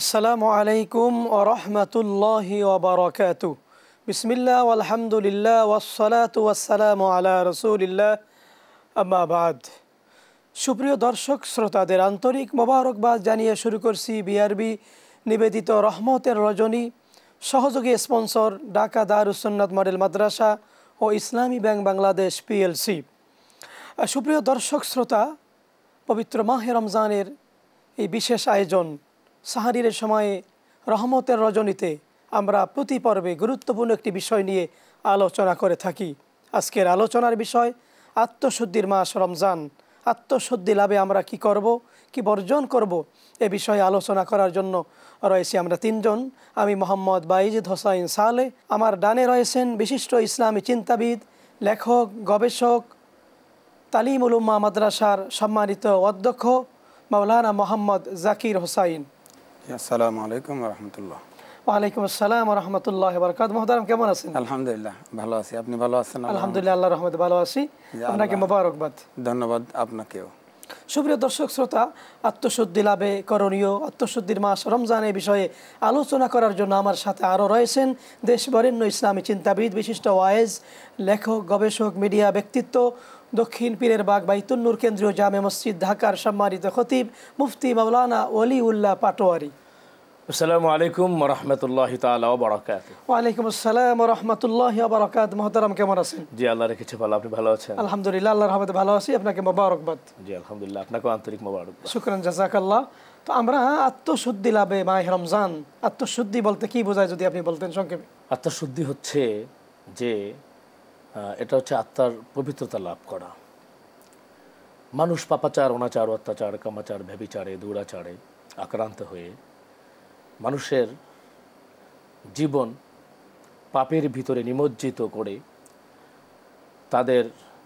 আসসালামু আলাইকুম ওয়া রাহমাতুল্লাহি ওয়া বারাকাতুহু। বিসমিল্লাহ ওয়াল হামদুলিল্লাহ ওয়াস সালাতু ওয়াস সালামু আলা রাসূলিল্লাহ, আম্মা বাদ। সুপ্রিয় দর্শক শ্রোতাদের আন্তরিক মোবারকবাদ জানিয়ে শুরু করছি বিআরবি নিবেদিত রহমতের রজনী, সহযোগী স্পন্সর ঢাকা দারুস সুন্নাত মডেল মাদ্রাসা ও ইসলামী ব্যাংক বাংলাদেশ পিএলসি। সুপ্রিয় দর্শক শ্রোতা, পবিত্র মাহে রমজানের এই বিশেষ আয়োজন সাহারির সময়ে রহমতের রজনীতে আমরা প্রতি পর্বে গুরুত্বপূর্ণ একটি বিষয় নিয়ে আলোচনা করে থাকি। আজকের আলোচনার বিষয় আত্মশুদ্ধির মাস রমজান। আত্মশুদ্ধি লাভে আমরা কি করব, কি বর্জন করব, এ বিষয়ে আলোচনা করার জন্য রয়েছি আমরা তিনজন। আমি মোহাম্মদ বাইজিদ হোসাইন সালে, আমার ডানে রয়েছেন বিশিষ্ট ইসলামী চিন্তাবিদ, লেখক, গবেষক, তালিমুল উম্মাহ মাদ্রাসার সম্মানিত অধ্যক্ষ মাওলানা মোহাম্মদ জাকির হোসাইন। আসসালামু আলাইকুম ওয়া রাহমাতুল্লাহ। ওয়ালাইকুম আসসালাম ওয়া রাহমাতুল্লাহি ওয়া বারাকাতুহু। মুহতারাম, কেমন আছেন? আলহামদুলিল্লাহ ভালো আছি, আপনি ভালো আছেন? আলহামদুলিল্লাহ, আল্লাহর রহমতে ভালো আছি। আপনাকে মোবারকবাদ। ধন্যবাদ আপনাকেও। সুপ্রিয় দর্শক শ্রোতা, আত্মশুদ্ধি লাভে করণীয় আত্মশুদ্ধির মাস রমজান এই বিষয়ে আলোচনা করার জন্য আমার সাথে আরও রয়েছেন দেশ বরেণ্য ইসলামী চিন্তাবিদ, বিশিষ্ট ওয়াইজ, লেখক, গবেষক, মিডিয়া ব্যক্তিত্ব, দক্ষিণ পীরের বাগ বাইতুন নূর কেন্দ্রীয় জামে মসজিদ ঢাকার সম্মানিত খতিব মুফতি মাওলানা ওলিউল্লাহ পাটোয়ারি। আসসালামু আলাইকুম ওয়া রাহমাতুল্লাহি তাআলা ওয়া বারাকাতুহু। ওয়া আলাইকুম আসসালাম ওয়া রাহমাতুল্লাহি ওয়া বারাকাতুহু। মুহতারাম, কেমন আছেন? জি, আল্লাহ রেখেছে ভালো, আপনি ভালো আছেন? আলহামদুলিল্লাহ, আল্লাহর রহমতে ভালো আছি। আপনাকে মোবারকবাদ। জি আলহামদুলিল্লাহ, আপনাকেও আন্তরিক মোবারকবাদ। শুকরান, জাযাকাল্লাহ। তো আমরা আত্মশুদ্ধি লাভে মাহে রমজান, আত্মশুদ্ধি বলতে কি বোঝায় যদি আপনি বলতেন সংক্ষেপে। আত্মশুদ্ধি হচ্ছে যে এটা হচ্ছে আত্মার পবিত্রতা লাভ করা। মানুষ পাপাচার, অনাচার, অত্যাচার, কামাচার, ব্যভিচারে, দুরাচারে আক্রান্ত হয়ে মানুষের জীবন পাপের ভিতরে নিমজ্জিত করে তাদের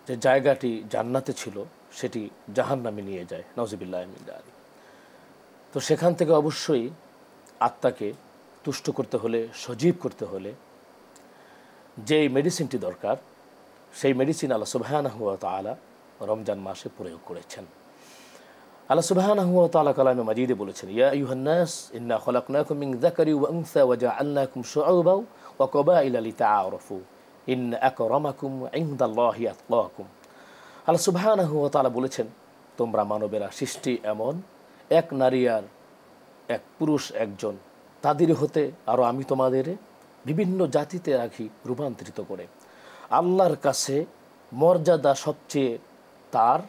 যে জায়গাটি জান্নাতে ছিল সেটি জাহান্নামে নিয়ে যায়, নাউযুবিল্লাহ মিন যালিক। তো সেখান থেকে অবশ্যই আত্মাকে তুষ্ট করতে হলে, সজীব করতে হলে যেই মেডিসিনটি দরকার, সেই মেডিসিন আল্লাহ সুবহানাহু ওয়া তাআলা রমজান মাসে প্রয়োগ করেছেন। আল্লাহ সুবহানাহু ওয়া তাআলা কালামে মাজিদে বলেছেন, ইয়া আইয়ুহান নাস ইন্না খলাকনাকুম মিন যাকারি ওয়া উনসা ওয়া জাআলনাকুম শুউবাও ওয়া ক্বাবাইলা লিতাআরাফু ইন্না আকরামাকুম ইনদাল্লাহি আতকাকুম। আল্লাহ সুবহানাহু ওয়া তাআলা বলেছেন, তোমরা মানবেরা সৃষ্টি এমন, এক নারী আর এক পুরুষ একজন, তাদের হতে আরও আমি তোমাদের বিভিন্ন জাতিতে রাখি রূপান্তরিত করে। আল্লাহর কাছে মর্যাদা সবচেয়ে তার,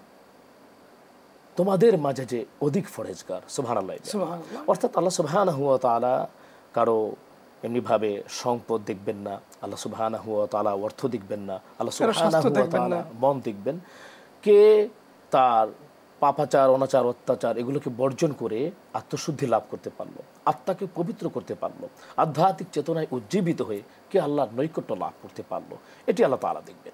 তোমাদের মাঝে যে অধিক ফরেজগার। সুবহানাল্লাহ। অর্থাৎ আল্লাহ সুবহানাহু ওয়া তাআলা কারো এমনিভাবে সম্পদ দেখবেন না, আল্লাহ সুবহানাহু ওয়া তাআলা অর্থ দেখবেন না, আল্লাহ সুবহানাহু ওয়া তাআলা মন দেখবেন। কে তার পাপাচার, অনাচার, অত্যাচার এগুলোকে বর্জন করে আত্মশুদ্ধি লাভ করতে পারলো, আত্মাকে পবিত্র করতে পারলো, আধ্যাত্মিক চেতনায় উজ্জীবিত হয়ে কে আল্লাহর নৈকট্য লাভ করতে পারলো, এটি আল্লাহ তাআলা দেখবেন।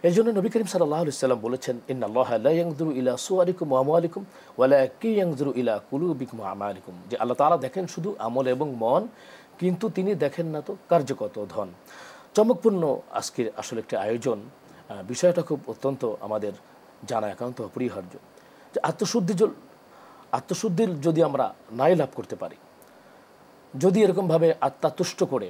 এই জন্য নবী করিম সাল্লাল্লাহু আলাইহি ওয়াসাল্লাম বলেছেন, ইন্নাল্লাহা লা ইয়ানজুরু ইলা সুওয়ারিকুম ওয়া আমওয়ালিকুম ওয়ালাকিন ইয়ানজুরু ইলা কুলুবিকুম ওয়া আমালিকুম। যে আল্লাহ তাআলা দেখেন শুধু আমল এবং মন, কিন্তু তিনি দেখেন না তো কার্যকত ধন। চমকপূর্ণ আজকের আসলে একটি আয়োজন। বিষয়টা খুব অত্যন্ত আমাদের জানা একান্ত অপরিহার্য যে আত্মশুদ্ধির যদি আমরা নাই লাভ করতে পারি, যদি এরকমভাবে আত্মা তুষ্ট করে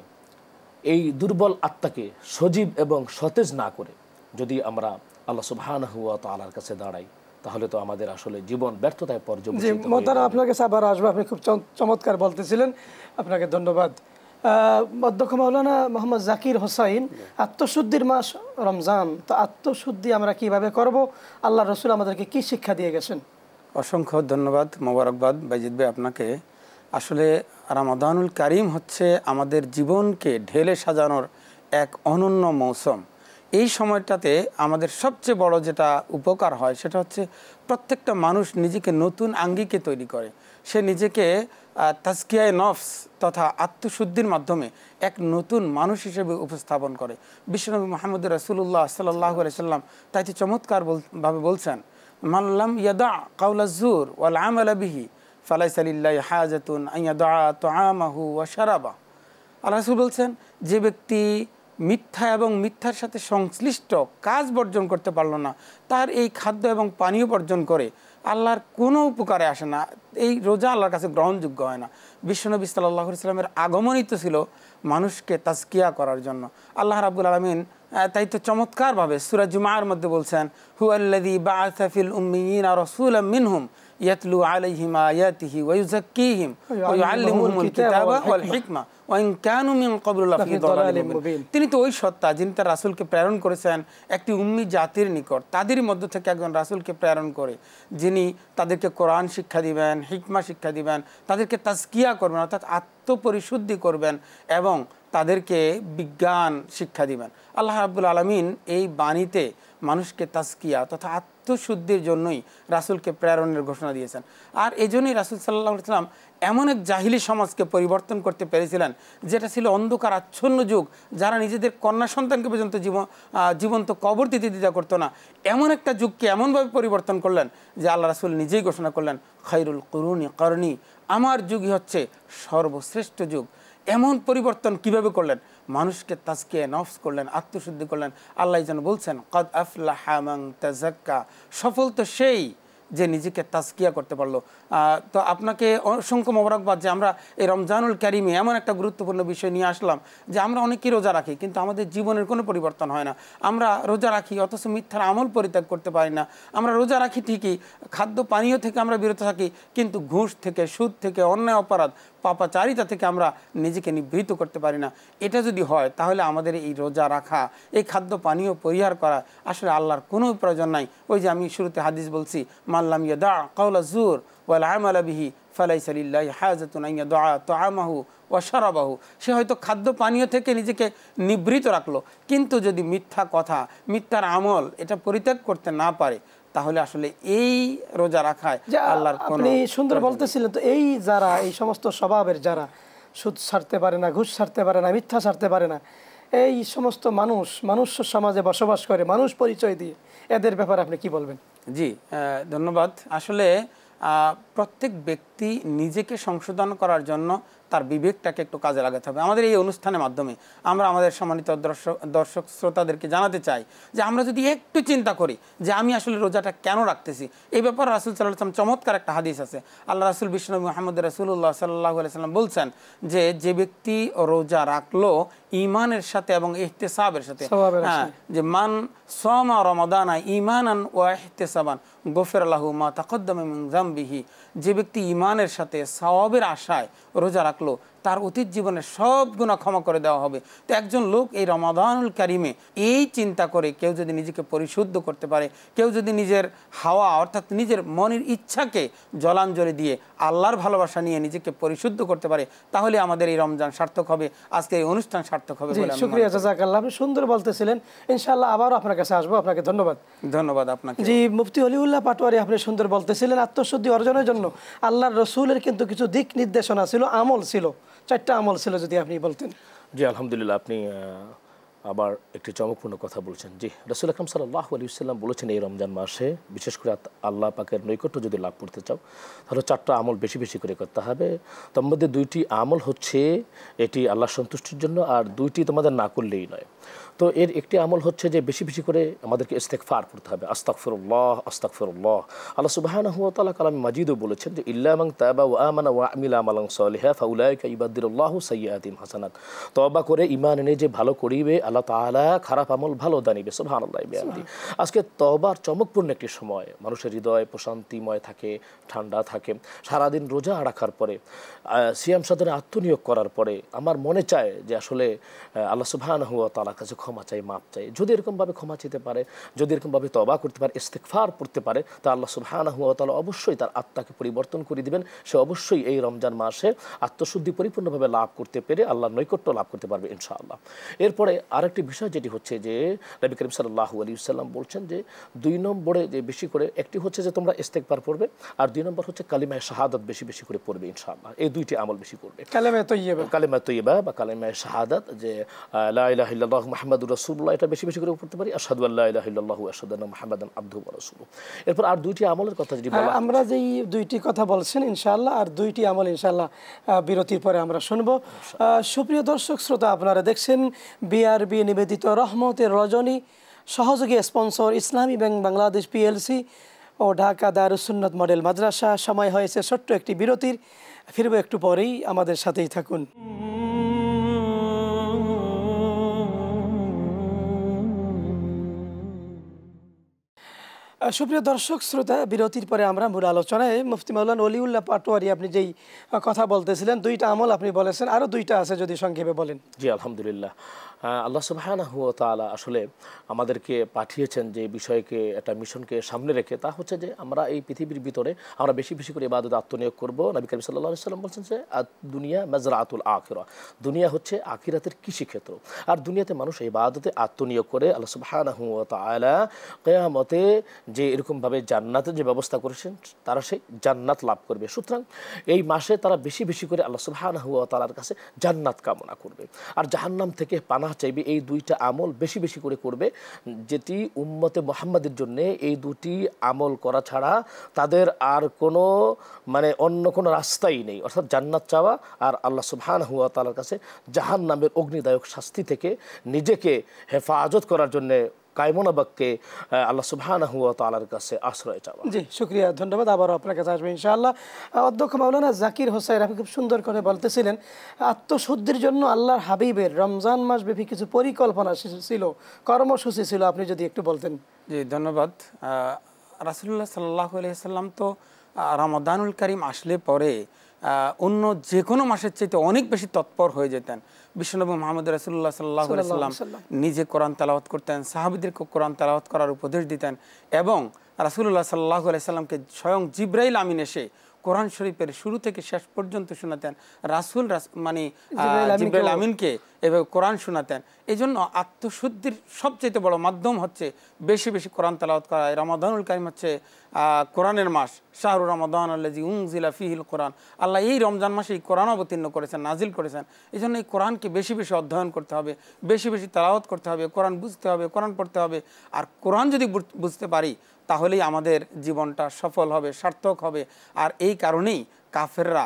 এই দুর্বল আত্মাকে সজীব এবং সতেজ না করে যদি আমরা আল্লাহ সুবহানাহু ওয়া তাআলার কাছে দাঁড়াই, তাহলে তো আমাদের আসলে জীবন ব্যর্থতায় পর্যবেসিত হবে। মোহতারাম, আপনার কাছে আবার আসবো, আপনি খুব চমৎকার বলতেছিলেন, আপনাকে ধন্যবাদ। অধ্যক্ষ মাওলানা মোহাম্মদ জাকির হোসাইন, আত্মশুদ্ধির মাস রমজান, তো আত্মশুদ্ধি আমরা কিভাবে করব, আল্লাহ রসুল আমাদেরকে কি শিক্ষা দিয়ে গেছেন? অসংখ্য ধন্যবাদ, মোবারকবাদ বাইজিদ ভাই আপনাকে। আসলে রমাদানুল কারিম হচ্ছে আমাদের জীবনকে ঢেলে সাজানোর এক অনন্য মৌসুম। এই সময়টাতে আমাদের সবচেয়ে বড় যেটা উপকার হয় সেটা হচ্ছে প্রত্যেকটা মানুষ নিজেকে নতুন আঙ্গিকে তৈরি করে। সে নিজেকে তাজকিয়ায়ে নফস তথা আত্মশুদ্ধির মাধ্যমে এক নতুন মানুষ হিসেবে উপস্থাপন করে। বিশ্বনবী মুহাম্মদ রাসূলুল্লাহ সাল্লাল্লাহু আলাইহি সাল্লাম তাইতে চমৎকারভাবে বলছেন, মান লাম ইয়াদা কাওলাজ জুর ওয়াল আমালা বিহি ফালাইসা লিল্লাহি হাজাতুন আন ইয়াদা তাআমাহু ওয়া শারাবা। আল্লাহ রাসূল বলছেন, যে ব্যক্তি মিথ্যা এবং মিথ্যার সাথে সংশ্লিষ্ট কাজ বর্জন করতে পারল না, তার এই খাদ্য এবং পানীয় বর্জন করে আল্লাহর কোনো উপকারে আসে না, এই রোজা আল্লাহর কাছে গ্রহণযোগ্য হয় না। বিশ্বনবী সাল্লাল্লাহু আলাইহি ওয়াসাল্লামের আগমনই তো ছিল মানুষকে তাজকিয়া করার জন্য। আল্লাহ রাব্বুল আলামিন তাই তো চমৎকারভাবে সূরা জুমার মধ্যে বলছেন, হুয়াল্লাযী বাআসা ফিল উম্মিয়িনা রাসূলাম মিনহুম ইয়াতলু আলাইহিম আয়াতিহি ওয়া ইউযাক্কিহিম ওয়া ইউআল্লিমুহুমুল কিতাবা ওয়াল হিকমা ওয়া ইন কানু মিন ক্বাবলু লাফি দালালিম মুবিন। তিনি তো ওই সত্তা যিনি তার রাসূলকে প্রেরণ করেছেন একটি উম্মি জাতির নিকট, তাদেরই মধ্য থেকে একজন রাসূলকে প্রেরণ করে যিনি তাদেরকে কোরআন শিক্ষা দিবেন, হিকমা শিক্ষা দিবেন, তাদেরকে তাজকিয়া করবেন অর্থাৎ আত্মপরিশুদ্ধি করবেন এবং তাদেরকে বিজ্ঞান শিক্ষা দিবেন। আল্লাহ রাব্বুল আলামিন এই বাণীতে মানুষকে তাজকিয়া তথা আত্মশুদ্ধির জন্যই রাসূলকে প্রেরণের ঘোষণা দিয়েছেন। আর এই জন্যই রাসূল সাল্লাল্লাহু আলাইহি ওয়াসাল্লাম এমন এক জাহিলি সমাজকে পরিবর্তন করতে পেরেছিলেন যেটা ছিল অন্ধকার আচ্ছন্ন যুগ, যারা নিজেদের কন্যা সন্তানকে পর্যন্ত জীবন্ত কবর দিতে দ্বিধা করতো না। এমন একটা যুগকে এমনভাবে পরিবর্তন করলেন যে আল্লাহ রাসূল নিজেই ঘোষণা করলেন, খায়রুল কুরুনি করনি, আমার যুগই হচ্ছে সর্বশ্রেষ্ঠ যুগ। এমন পরিবর্তন কিভাবে করলেন? মানুষকে তাজকিয়া নফস করলেন, আত্মশুদ্ধি করলেন। আল্লাহ যেন বলছেন, কদ আফলাহা মান তাযাক্কা, সফল তো সেই যে নিজেকে তাজকিয়া করতে পারলো। তো আপনাকে অসংখ্য মোবারকবাদ যে আমরা এই রমজানুল কারিমে এমন একটা গুরুত্বপূর্ণ বিষয় নিয়ে আসলাম যে আমরা অনেকেই রোজা রাখি কিন্তু আমাদের জীবনের কোনো পরিবর্তন হয় না। আমরা রোজা রাখি অথচ মিথ্যার আমল পরিত্যাগ করতে পারি না। আমরা রোজা রাখি ঠিকই, খাদ্য পানীয় থেকে আমরা বিরত থাকি, কিন্তু ঘুষ থেকে, সুদ থেকে, অন্যায় অপরাধ, পাপাচারিতা থেকে আমরা নিজেকে নিবৃত্ত করতে পারি না। এটা যদি হয় তাহলে আমাদের এই রোজা রাখা, এই খাদ্য পানীয় পরিহার করা আসলে আল্লাহর কোনো প্রয়োজন নাই। ওই যে আমি শুরুতে হাদিস বলছি, মাল্লাম ইয়াদা কাওলা যুর ওয়াল আমালা বিহি ফালাইসা লিল্লাহি হাজাতুন আন ইয়াদা তাআমাহু ওয়া শারাবাহু। সে হয়তো খাদ্য পানীয় থেকে নিজেকে নিবৃত রাখলো, কিন্তু যদি মিথ্যা কথা, মিথ্যার আমল এটা পরিত্যাগ করতে না পারে তাহলে আসলে এই রোজা রাখায় আল্লাহর কোনো। আপনি সুন্দর বলতেছিলেন, তো এই যারা এই সমস্ত স্বভাবের, যারা সুদ ছাড়তে পারে না, ঘুষ ছাড়তে পারে না, মিথ্যা ছাড়তে পারে না, এই সমস্ত মানুষ সমাজে বসবাস করে, মানুষ পরিচয় দিয়ে, এদের ব্যাপারে আপনি কি বলবেন? জি ধন্যবাদ। আসলে প্রত্যেক ব্যক্তি নিজেকে সংশোধন করার জন্য তার বিবেকটাকে একটু কাজে লাগাতে হবে। আমাদের এই অনুষ্ঠানের মাধ্যমে আমরা আমাদের সম্মানিত দর্শক শ্রোতাদেরকে জানাতে চাই যে আমরা যদি একটু চিন্তা করি যে আমি আসলে রোজাটা কেন রাখতেছি, এই ব্যাপারে রাসূল সাল্লাল্লাহু আলাইহি ওয়াসাল্লাম চমৎকার একটা হাদিস আছে। আল্লাহ রাসূল বিশ্বনবী মুহাম্মদ রাসূলুল্লাহ সাল্লাল্লাহু আলাইহি ওয়াসাল্লাম বলছেন যে ব্যক্তি রোজা রাখলো ঈমানের সাথে এবং ইহতিসাবের সাথে, যে মান সামা রমাদানা ঈমানান ওয়া ইহতিসাবান গফিরা লাহু মা তাকদ্দামা মিন যামবিহি, যে ব্যক্তি ঈমানের সাথে সওয়াবের আশায় রোজা রাখলো তার অতীত জীবনের সব গুনাহ ক্ষমা করে দেওয়া হবে। তো একজন লোক এই রমাদানুল কারিমে এই চিন্তা করে কেউ যদি নিজেকে পরিশুদ্ধ করতে পারে, কেউ যদি নিজের হাওয়া অর্থাৎ নিজের মনের ইচ্ছাকে জলাঞ্জলি দিয়ে আল্লাহর ভালোবাসা নিয়ে নিজেকে পরিশুদ্ধ করতে পারে, তাহলে আমাদের এই রমজান সার্থক হবে, আজকে এই অনুষ্ঠান সার্থক হবে। শুকরিয়া, জাযাকাল্লাহ। আপনি সুন্দর বলতেছিলেন, ইনশাআল্লাহ আবারও আপনার কাছে আসবো। আপনাকে ধন্যবাদ। ধন্যবাদ আপনাকে। জি, মুফতি অলিউল্লাহ পাটোয়ারি, আপনি সুন্দর বলতেছিলেন আত্মশুদ্ধি অর্জনের জন্য আল্লাহর রসুলের কিন্তু কিছু দিক নির্দেশনা ছিল, আমল ছিল, 4টা আমল ছিল, যদি আপনি বলতেন। জি আলহামদুলিল্লাহ, আপনি আবার একটি চমকপূর্ণ কথা বলছেন। জি, রাসূল আকরাম সাল্লাল্লাহু আলাইহি ওয়াসাল্লাম বলেছেন এই রমজান মাসে বিশেষ করে আল্লাহ পাকের নৈকট্য যদি লাভ করতে চাও তাহলে 4টা আমল বেশি বেশি করে করতে হবে। তার মধ্যে 2টি আমল হচ্ছে এটি আল্লাহ সন্তুষ্টির জন্য, আর 2টি তোমাদের না করলেই নয়। তো এর একটি আমল হচ্ছে যে বেশি বেশি করে আমাদেরকে ইস্তেগফার করতে হবে, আস্তাগফিরুল্লাহ আস্তাগফিরুল্লাহ। আল্লাহ সুবহানাহু ওয়া তাআলা কালামে মাজিদও বলেছেন যে ইল্লা মান তাবা ওয়া আমানা ওয়া আমিলা আমালান সালিহা ফাউলাইকা ইউবাদদিলুল্লাহু সাইয়্যাতিহিম হাসানাত। তওবা করে ঈমান এনে যে ভালো করিবে আল্লাহ তাআলা খারাপ আমল ভালো দানিবে। সুবহানাল্লাহ বিহামদি। আজকে তওবার চমকপূর্ণ একটি সময়, মানুষের হৃদয় প্রশান্তিময় থাকে, ঠান্ডা থাকে। সারাদিন রোজা রাখার পরে, সিয়াম সাধনে আত্মনিয়োগ করার পরে আমার মনে চায় যে আসলে আল্লাহ সুবহানাহু ওয়া তাআলার কাছে ক্ষমা চাই, মাপ চাই। যদি এরকমভাবে ক্ষমা চাইতে পারে, যদি এরকমভাবে তওবা করতে পারে, ইস্তিগফার করতে পারে, তা আল্লাহ সুবহানাহু ওয়া তাআলা অবশ্যই তার আত্মাকে পরিবর্তন করে দিবেন। সে অবশ্যই এই রমজান মাসে আত্মশুদ্ধি পরিপূর্ণভাবে লাভ করতে পেরে আল্লাহর নৈকট্য লাভ করতে পারবে ইনশাআল্লাহ। এরপরে আরেকটি বিষয় যেটি হচ্ছে যে নবী করিম সাল্লাল্লাহু আলাইহি ওয়াসাল্লাম বলছেন যে 2 নম্বরে যে বেশি করে, একটি হচ্ছে যে তোমরা ইস্তিগফার পড়বে, আর 2 নম্বর হচ্ছে কালিমায়ে শাহাদাত বেশি বেশি করে পড়বে ইনশাআল্লাহ। এই 2টি আমল বেশি করবে। কালিমায়ে তাইয়্যিবা, কালিমায়ে তাইয়্যিবা বা কালিমায়ে শাহাদাত, যে লা ইলাহা ইল্লাল্লাহু মুহাম্মাদুর রাসূলুল্লাহ, এটা বেশি বেশি করে পড়তে পারি। আশহাদু আল্লা ইলাহা ইল্লাল্লাহু ওয়া আশহাদু আন্না মুহাম্মাদান আবদুহু ওয়া রাসূলুহু। এরপর আর 2টি আমলের কথা যদি বলা, আমরা যেই 2টি কথা বলছেন ইনশাআল্লাহ, আর 2টি আমল ইনশাআল্লাহ বিরতির পরে আমরা শুনবো। সুপ্রিয় দর্শক শ্রোতা, আপনারা দেখছেন বিআরবি নিবেদিত রহমতের রজনী, সহযোগী স্পন্সর ইসলামী ব্যাংক বাংলাদেশ পিএলসি, ও ঢাকা দারুস সুন্নাত মডেল মাদ্রাসা। সময় হয়েছে ছোট্ট একটি বিরতির, ফিরবো একটু পরেই, আমাদের সাথেই থাকুন। সুপ্রিয় দর্শক শ্রোতা, বিরতির পরে আমরা মূল আলোচনায় মুফতি মাওলানা ওলিউল্লাহ পাটোয়ারি আপনি যেই কথা বলতেছিলেন, দুইটা আমল আপনি বলেছেন, আরও দুইটা আছে, যদি সংক্ষেপে বলেন। জি আলহামদুলিল্লাহ, আল্লাহ সুবহানাহু ওয়া তাআলা আসলে আমাদেরকে পাঠিয়েছেন যে বিষয়কে, একটা মিশনকে সামনে রেখে, তা হচ্ছে যে আমরা এই পৃথিবীর ভিতরে আমরা বেশি বেশি করে ইবাদতে আত্মনিয়োগ করব। নবী করিম সাল্লাল্লাহু আলাইহি ওয়াসাল্লাম বলছেন যে দুনিয়া মাজরাতুল আখিরা, দুনিয়া হচ্ছে আখিরাতের কৃষিক্ষেত্র। আর দুনিয়াতে মানুষ ইবাদতে আত্মনিয়োগ করে আল্লাহ সুবহানাহু ওয়া তাআলা কিয়ামতে যে এরকমভাবে জান্নাতের যে ব্যবস্থা করেছেন, তারা সেই জান্নাত লাভ করবে। সুতরাং এই মাসে তারা বেশি বেশি করে আল্লাহ সুবহানাহু ওয়া তাআলার কাছে জান্নাত কামনা করবে আর জাহান্নাম থেকে পানাহ চাইবে। এই দুইটা আমল বেশি বেশি করে করবে, যেটি উম্মতে মুহাম্মাদের জন্য এই দুটি আমল করা ছাড়া তাদের আর কোনো অন্য কোনো রাস্তাই নেই, অর্থাৎ জান্নাত চাওয়া আর আল্লাহ সুবহানাহু ওয়া তাআলার কাছে জাহান্নামের অগ্নিদায়ক শাস্তি থেকে নিজেকে হেফাজত করার জন্য কায়মনা বাক্যে আল্লাহ সুবহানাহু ওয়া তাআলার কাছে আশ্রয় চাওয়া। জি শুকরিয়া, ধন্যবাদ। আবারও আপনার কাছে আসবে ইনশাআল্লাহ। অধ্যক্ষ মাওলানা জাকির হোসেন আপনি খুব সুন্দর করে বলতেছিলেন, আত্মশুদ্ধির জন্য আল্লাহর হাবিবের রমজান মাস ব্যাপী কিছু পরিকল্পনা ছিল, কর্মসূচি ছিল, আপনি যদি একটু বলতেন। জি ধন্যবাদ। রাসূলুল্লাহ সাল্লাল্লাহু আলাইহি সাল্লাম তো রমাদানুল কারীম আসলে পরে অন্য যে কোনো মাসের চাইতে অনেক বেশি তৎপর হয়ে যেতেন। বিশ্বনবী মুহাম্মদ রাসূলুল্লাহ সাল্লাল্লাহু আলাইহি সাল্লাম নিজে কোরআন তেলাওয়াত করতেন, সাহাবীদেরকে কোরআন তেলাওয়াত করার উপদেশ দিতেন এবং রাসূলুল্লাহ সাল্লাল্লাহু আলাইহি সাল্লামকে স্বয়ং জিবরাইল আমিন এসে কোরআন শরীফের শুরু থেকে শেষ পর্যন্ত শোনাতেন। জিবরাইল আমিনকে এভাবে কোরআন শোনাতেন। এই জন্য আত্মশুদ্ধির সবচেয়ে বড় মাধ্যম হচ্ছে বেশি বেশি কোরআন তেলাওয়াত করা। রমাদানুল কারীম হচ্ছে কোরআনের মাস, শাহরু রমাদান আল্লাযী উনজিলা ফীহিল কোরআন। আল্লাহ এই রমজান মাসে এই কোরআন অবতীর্ণ করেছেন, নাজিল করেছেন। এই জন্য এই কোরআনকে বেশি বেশি অধ্যয়ন করতে হবে, বেশি বেশি তেলাওয়াত করতে হবে, কোরআন বুঝতে হবে, কোরআন পড়তে হবে। আর কোরআন যদি বুঝতে পারি তাহলেই আমাদের জীবনটা সফল হবে, সার্থক হবে। আর এই কারণেই কাফেররা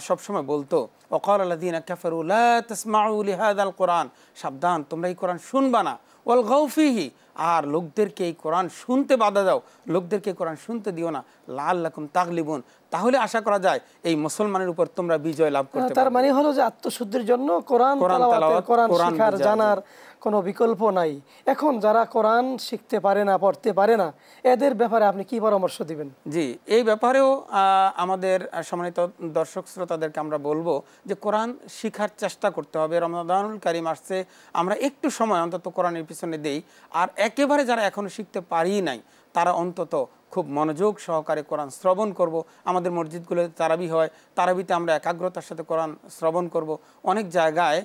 সবসময় বলতো, ওয়াকাল আল্লাযীনা কাফারু লা তাসমাউ লিহাযাল কোরআন, সাবধান তোমরা এই কোরআন শুনবা না, ওয়ালগাউ ফীহি, আর লোকদেরকে এই কোরআন শুনতে বাধা দাও, লোকদেরকে কোরআন শুনতে দিও না, লাআল্লাকুম তাগলিবুন, তাহলে আশা করা যায় এই মুসলমানের উপর তোমরা বিজয় লাভ করতে পারবে। তার মানে হলো যে আত্মশুদ্ধির জন্য কোরআন তেলাওয়াত, কোরআন শিখার, জানার কোনো বিকল্প নাই। এখন যারা কোরআন শিখতে পারে না, পড়তে পারে না, এদের ব্যাপারে আপনি কি পরামর্শ দিবেন? জি, এই ব্যাপারেও আমাদের সম্মানিত দর্শক শ্রোতাদেরকে আমরা বলবো যে কোরআন শিখার চেষ্টা করতে হবে। রমাদানুল কারীম আসছে, আমরা একটু সময় অন্তত কোরআনের পিছনে দেই। আর একেবারে যারা এখনো শিখতে পারি নাই, তারা অন্তত খুব মনোযোগ সহকারে কোরআন শ্রবণ করব। আমাদের মসজিদগুলোতে তারাবি হয়, তারাবিতে আমরা একাগ্রতার সাথে কোরআন শ্রবণ করব। অনেক জায়গায়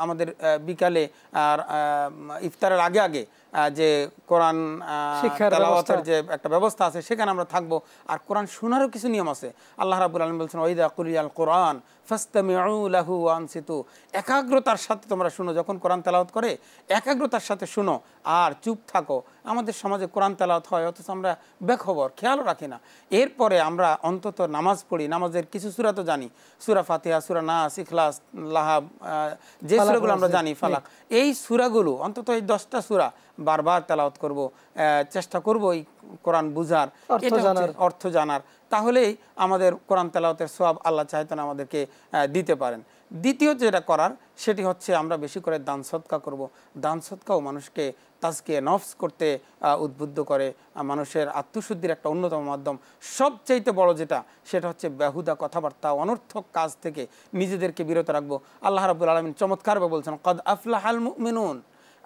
আমাদের বিকালে আর ইফতারের আগে আগে যে কোরআন তেলাওয়াতের যে একটা ব্যবস্থা আছে, সেখানে আমরা থাকবো। আর কোরআন শোনারও কিছু নিয়ম আছে। আল্লাহ রাব্বুল আলামিন বলছেন, ওয়াইদা কুরিয়াল কোরআন ফাসতামিউ লাহু ওয়া আনসিতু, একাগ্রতার সাথে তোমরা শুনো। যখন কোরআন তেলাওয়াত করে একাগ্রতার সাথে শুনো আর চুপ থাকো। আমাদের সমাজে কোরআন তেলাওয়াত হয়, অথচ আমরা বেখবর, খেয়ালও রাখি না। এরপরে আমরা অন্তত নামাজ পড়ি, নামাজের কিছু সূরা তো জানি, সূরা ফাতিহা, সূরা নাস, ইখলাস, লাহাব, যে সূরাগুলো আমরা জানি, ফালাক, এই সূরাগুলো অন্তত এই 10টা সূরা বারবার তেলাওয়াত করব, চেষ্টা করব এই কোরআন বুঝার, অর্থ জানার। তাহলেই আমাদের কোরআন তেলাওয়াতের সওয়াব আল্লাহ চাইতেন আমাদেরকে দিতে পারেন। দ্বিতীয় যেটা করার সেটি হচ্ছে আমরা বেশি করে দান সদকা করব। দান সদকাও মানুষকে তাজকিয়ে নফস করতে উদ্বুদ্ধ করে, মানুষের আত্মশুদ্ধির একটা অন্যতম মাধ্যম। সবচাইতে বড় যেটা, সেটা হচ্ছে বেহুদা কথাবার্তা, অনর্থক কাজ থেকে নিজেদেরকে বিরত রাখবো। আল্লাহ রাব্বুল আলামিন চমৎকারভাবে বলছেন, কদ আফলাহাল মুমিনুন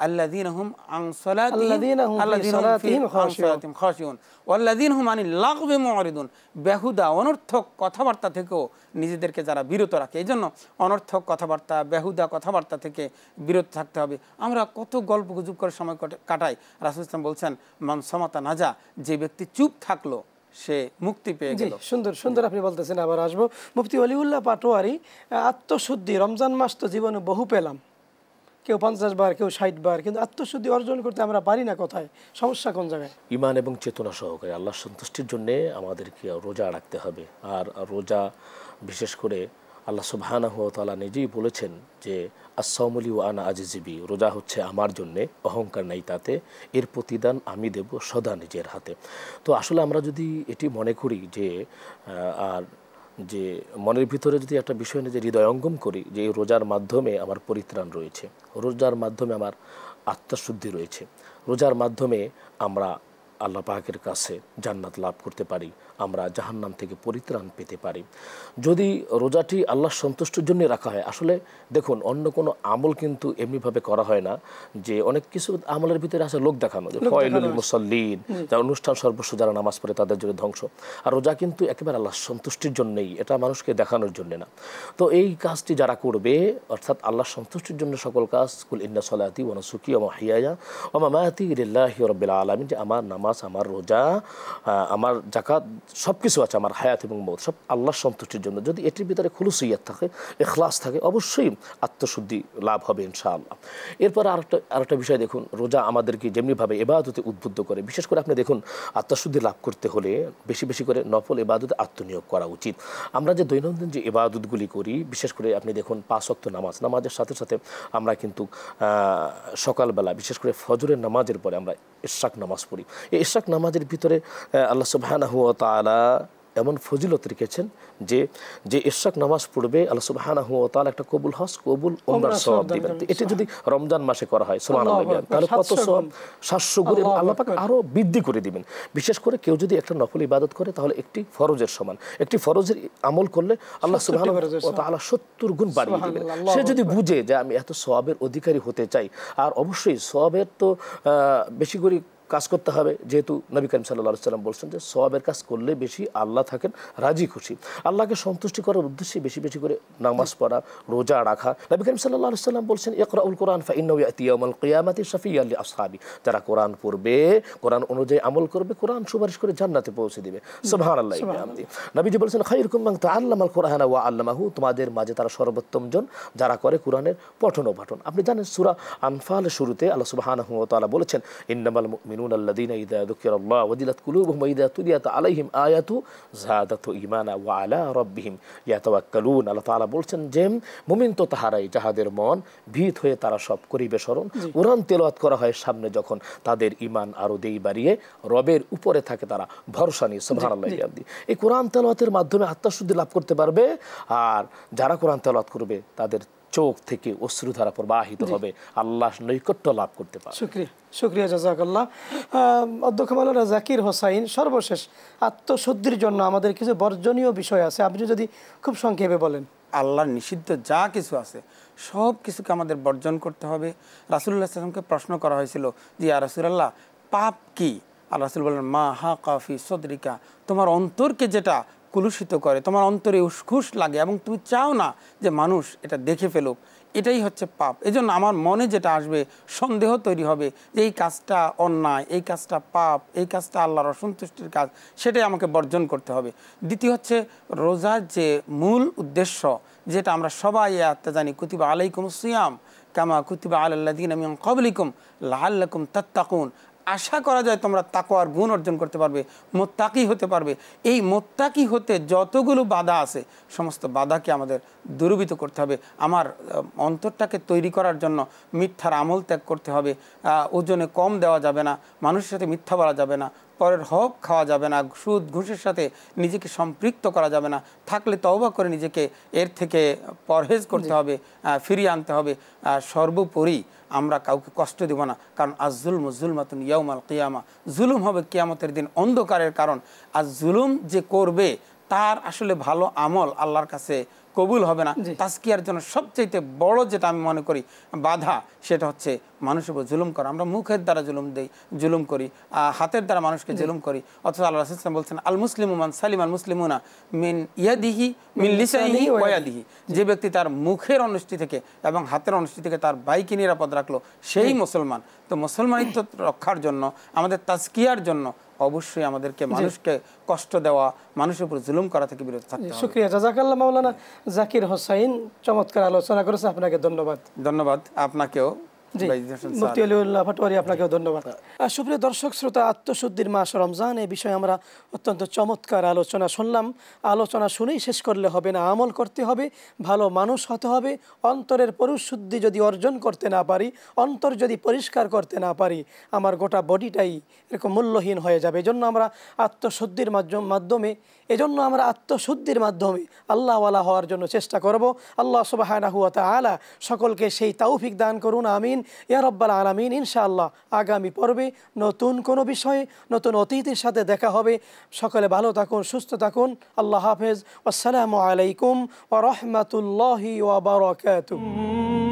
আল্লাযীনা হুম আন সালাতিহিম খাশিউন ওয়াল্লাযীনা হুম আনিল লাগবি মুরিদুন। বেহুদা অনর্থক কথাবার্তা থেকেও নিজেদেরকে যারা বিরত রাখে, এই জন্য অনর্থক কথাবার্তা, বেহুদা কথাবার্তা থেকে বিরত থাকতে হবে। আমরা কত গল্প গুজব করে সময় কাটাই। রাসূল সাল্লাল্লাহু আলাইহি ওয়াসাল্লাম বলছেন, মান সামাতা নাজা, যে ব্যক্তি চুপ থাকলো সে মুক্তি পেয়ে গেল। সুন্দর সুন্দর আপনি বলতেছেন। আবার আসবো মুফতি ওলিউল্লাহ পাটোয়ারি, আত্মশুদ্ধি, রমজান মাস তো জীবনে বহু পেলাম, কেউ 50 বার, কেউ 60 বার, কিন্তু আত্মশুদ্ধি অর্জন করতে আমরা পারি না। কোথায় সমস্যা, কোন জায়গায়? ঈমান এবং চেতনা সহকারে আল্লাহর সন্তুষ্টির জন্য আমাদেরকে রোজা রাখতে হবে। আর রোজা বিশেষ করে আল্লাহ সুবহানাহু ওয়া তাআলা নিজেই বলেছেন যে আস-সাওমুলি ওয়া আনা আজিজিবি, রোজা হচ্ছে আমার জন্যে, অহংকার নাই তাতে, এর প্রতিদান আমি দেব সদা নিজের হাতে। তো আসলে আমরা যদি এটি মনে করি যে আর যে মনের ভিতরে যদি একটা বিষয় নিয়ে যে হৃদয়ঙ্গম করি যে এই রোজার মাধ্যমে আমার পরিত্রাণ রয়েছে, রোজার মাধ্যমে আমার আত্মশুদ্ধি রয়েছে, রোজার মাধ্যমে আমরা আল্লাহ পাকের কাছে জান্নাত লাভ করতে পারি, আমরা জাহান্নাম থেকে পরিত্রাণ পেতে পারি। যদি রোজাটি আল্লাহর সন্তুষ্টির জন্য রাখা হয়, আসলে দেখুন অন্য কোনো আমল কিন্তু এমনিভাবে করা হয় না, যে অনেক কিছু আমলের ভিতরে আছে লোক দেখানো, যে ফয়লুল মুসাল্লিন, যারা অনুষ্ঠান সর্বস্ব যারা নামাজ পড়ে তাদের জন্য ধ্বংস। আর রোজা কিন্তু একেবারে আল্লাহর সন্তুষ্টির জন্যই, এটা মানুষকে দেখানোর জন্য না। তো এই কাজটি যারা করবে, অর্থাৎ আল্লাহর সন্তুষ্টির জন্য সকল কাজ, কুল ইন্না সলাতি ওয়া নুসুকি ওয়া মাহইয়ায়া ওয়া মামাতি লিল্লাহি রাব্বিল আলামিন, যে আমার নামাজ, আমার রোজা, আমার যাকাত সব কিছু আছে, আমার হায়াত এবং মওত সব আল্লাহর সন্তুষ্টির জন্য। যদি এটির ভিতরে খুলুসিয়াত থাকে, ইখলাস থাকে, অবশ্যই আত্মশুদ্ধি লাভ হবে ইনশাআল্লাহ। এরপর আরেকটা বিষয় দেখুন, রোজা আমাদেরকে যেমনিভাবে ইবাদতে উদ্বুদ্ধ করে, বিশেষ করে আপনি দেখুন আত্মশুদ্ধি লাভ করতে হলে বেশি বেশি করে নফল ইবাদতে আত্মনিয়োগ করা উচিত। আমরা যে দৈনন্দিন যে ইবাদতগুলি করি, বিশেষ করে আপনি দেখুন 5 ওয়াক্ত নামাজ, নামাজের সাথে সাথে আমরা কিন্তু সকালবেলা বিশেষ করে ফজরের নামাজের পরে আমরা ইশরাক নামাজ পড়ি। এই ইশরাক নামাজের ভিতরে আল্লাহ সুবহানাহু ওয়া তাআলা এমন ফজিলত রেখেছেন যে যে ইশরাক নামাজ পড়বে আল্লাহ সুবহানাহু ওয়া তাআলা একটা কবুল হজ, কবুল উমরার সওয়াব দিবেন। এটি যদি রমজান মাসে করা হয় সুবহানাল্লাহ, তাহলে কত সওয়াব, 700 গুণ আল্লাহ পাক আরো বৃদ্ধি করে দিবেন। বিশেষ করে কেউ যদি একটা নফল ইবাদত করে তাহলে একটি ফরজের সমান, একটি ফরজের আমল করলে আল্লাহ সুবহানাহু ওয়া তাআলা 70 গুণ বাড়িয়ে দিবেন। সে যদি বুঝে যে আমি এত সওয়াবের অধিকারী হতে চাই, আর অবশ্যই সওয়াবের তো বেশি করে কাজ করতে হবে, যেহেতু নবী করিম সাল্লাল্লাহু আলাইহি ওয়াসাল্লাম বলছেন যে সওয়াবের কাজ করলে বেশি আল্লাহ থাকেন রাজি খুশি। আল্লাহকে সন্তুষ্টি করার উদ্দেশ্যে বেশি বেশি করে নামাজ পড়া, রোজা রাখা। নবী করিম সাল্লাল্লাহু আলাইহি ওয়াসাল্লাম বলছেন ইকরাউল কোরআন ফাইন্নাহু ইয়াতি ইয়াউমাল কিয়ামাতি শাফিয়ান লি আসহাবি, যারা কোরআন পড়বে, কোরআন অনুযায়ী আমল করবে, কোরআন সুপারিশ করে জান্নাতে পৌঁছে দিবে। সুবহানাল্লাহি ওয়া বিহামদিহি। নবীজি বলেছেন খায়রুকুম মান তাআল্লামাল কোরআনা ওয়া আল্লামাহু, তোমাদের মাঝে তারা সর্বোত্তম জন যারা করে কোরআনের পঠন ও পাঠন। আপনি জানেন সূরা আনফালের শুরুতে আল্লাহ সুবহানাহু ওয়া তাআলা বলেছেন ইন্নামাল মুমিনুনা আল্লাযীনা ইযা যুকিরাল্লাহু ওয়াজিলাত কুলুবুহুম ওয়া ইযা তুলিয়াত আলাইহিম আয়াতু যাদাতু ঈমানা ওয়া আলা রাব্বিহিম ইয়াতাওয়াক্কালুন। আল্লাহ তাআলা বলছেন যে মুমিন তো তাহারাই যাহাদের মন ভীত হয়ে তারা সব করিবে স্মরণ, কোরআন তেলাওয়াত করা হয় সামনে যখন তাদের ঈমান আরো দেই বাড়িয়ে রবের উপরে থাকে তারা ভরসা নিয়ে। সুবহানাল্লাহি ওয়া বিহামদিহি। এই কোরআন তেলাওয়াতের মাধ্যমে আত্মশুদ্ধি লাভ করতে পারবে, আর যারা কোরআন তেলাওয়াত করবে তাদের চোখ থেকে অশ্রুধারা প্রবাহিত হবে, আল্লাহ নৈকট্য লাভ করতে পারবে। শুকরিয়া জাযাকাল্লাহ। অধ্যক্ষ মাওলানা জাকির হোসাইন, সর্বশেষ আত্মশুদ্ধির জন্য আমাদের কিছু বর্জনীয় বিষয় আছে, আপনি যদি খুব সংক্ষেপে বলেন। আল্লাহর নিষিদ্ধ যা কিছু আছে সব কিছুকে আমাদের বর্জন করতে হবে। রাসূলুল্লাহ সাল্লাল্লাহু আলাইহি ওয়াসাল্লামকে প্রশ্ন করা হয়েছিল যে ইয়া রাসূলুল্লাহ পাপ কি? আল্লাহ রাসূল বললেন মা হাকা ফি সদরিকা, তোমার অন্তরকে যেটা কুলুষিত করে, তোমার অন্তরে উসখুস লাগে এবং তুমি চাও না যে মানুষ এটা দেখে ফেলুক, এটাই হচ্ছে পাপ। এজন্য আমার মনে যেটা আসবে সন্দেহ তৈরি হবে যে এই কাজটা অন্যায়, এই কাজটা পাপ, এই কাজটা আল্লাহর অসন্তুষ্টির কাজ, সেটাই আমাকে বর্জন করতে হবে। দ্বিতীয় হচ্ছে রোজার যে মূল উদ্দেশ্য, যেটা আমরা সবাই আয়াতে জানি, কুতিবা আলাইকুমুস সিয়াম কামা কুতিবা আলাল্লাযীনা মিন ক্বাবলিকুম লাআল্লাকুম তাত্তাকুন। আশা করা যায় তোমরা তাকওয়ার গুণ অর্জন করতে পারবে, মোত্তাকি হতে পারবে। এই মোত্তাকি হতে যতগুলো বাধা আছে সমস্ত বাধাকে আমাদের দূরীভূত করতে হবে। আমার অন্তরটাকে তৈরি করার জন্য মিথ্যার আমল ত্যাগ করতে হবে, ওজনে কম দেওয়া যাবে না, মানুষের সাথে মিথ্যা বলা যাবে না, পরের হক খাওয়া যাবে না, সুদ ঘুষের সাথে নিজেকে সম্পৃক্ত করা যাবে না, থাকলে তওবা করে নিজেকে এর থেকে পরহেজ করতে হবে, ফিরিয়ে আনতে হবে। সর্বোপরি আমরা কাউকে কষ্ট দেব না, কারণ আজ-জুলমু যুলমাতুন ইয়াউমাল কিয়ামা, জুলুম হবে কিয়ামতের দিন অন্ধকারের কারণ। আর জুলুম যে করবে তার আসলে ভালো আমল আল্লাহর কাছে কবুল হবে না। তাজকিয়ার জন্য সবচেয়ে বড় যেটা আমি মনে করি বাধা, সেটা হচ্ছে মানুষের উপর জুলুম করা। আমরা মুখের দ্বারা জুলুম করি, হাতের দ্বারা মানুষকে জুলুম করি, অথচ আল্লাহ রাসূল সাল্লাল্লাহু আলাইহি ওয়াসাল্লাম বলছেন আল মুসলিমু মান সালিমাল মুসলিমুনা মিন ইয়াদিহি মিন লিসানিহি ওয়া ইয়াদিহি, যে ব্যক্তি তার মুখের অনিষ্টি থেকে এবং হাতের অনিষ্টি থেকে তার ভাইকে নিরাপদ রাখলো সেই মুসলমান। তো মুসলমানিত্ব রক্ষার জন্য, আমাদের তাজকিয়ার জন্য অবশ্যই আমাদেরকে মানুষকে কষ্ট দেওয়া, মানুষের উপর জুলুম করা থেকে বিরত থাকতে হবে। শুকরিয়া জাযাকাল্লাহ মাওলানা জাকির হোসাইন, চমৎকার আলোচনা করেছে, আপনাকে ধন্যবাদ। ধন্যবাদ আপনাকেও। জি, বাইজিদ হোসেন মুফতি আলিউল্লাহ পাটোয়ারি, আপনাকেও ধন্যবাদ। সুপ্রিয় দর্শক শ্রোতা, আত্মশুদ্ধির মাস রমজান, এই বিষয়ে আমরা অত্যন্ত চমৎকার আলোচনা শুনলাম। আলোচনা শুনেই শেষ করলে হবে না, আমল করতে হবে, ভালো মানুষ হতে হবে। অন্তরের পরিশুদ্ধি যদি অর্জন করতে না পারি, অন্তর যদি পরিষ্কার করতে না পারি, আমার গোটা বডিটাই এরকম মূল্যহীন হয়ে যাবে। এজন্য আমরা আত্মশুদ্ধির মাধ্যমে আল্লাহওয়ালা হওয়ার জন্য চেষ্টা করব। আল্লাহ সুবহানাহু ওয়া তাআলা সকলকে সেই তৌফিক দান করুন, আমিন ইয়া রাব্বাল আলামিন। ইনশাআল্লাহ আগামী পর্বে নতুন কোনো বিষয়ে নতুন অতিথির সাথে দেখা হবে। সকলে ভালো থাকুন, সুস্থ থাকুন। আল্লাহ হাফেজ। আসসালামু আলাইকুম ওয়া রাহমাতুল্লাহি ওয়া বারাকাতুহু।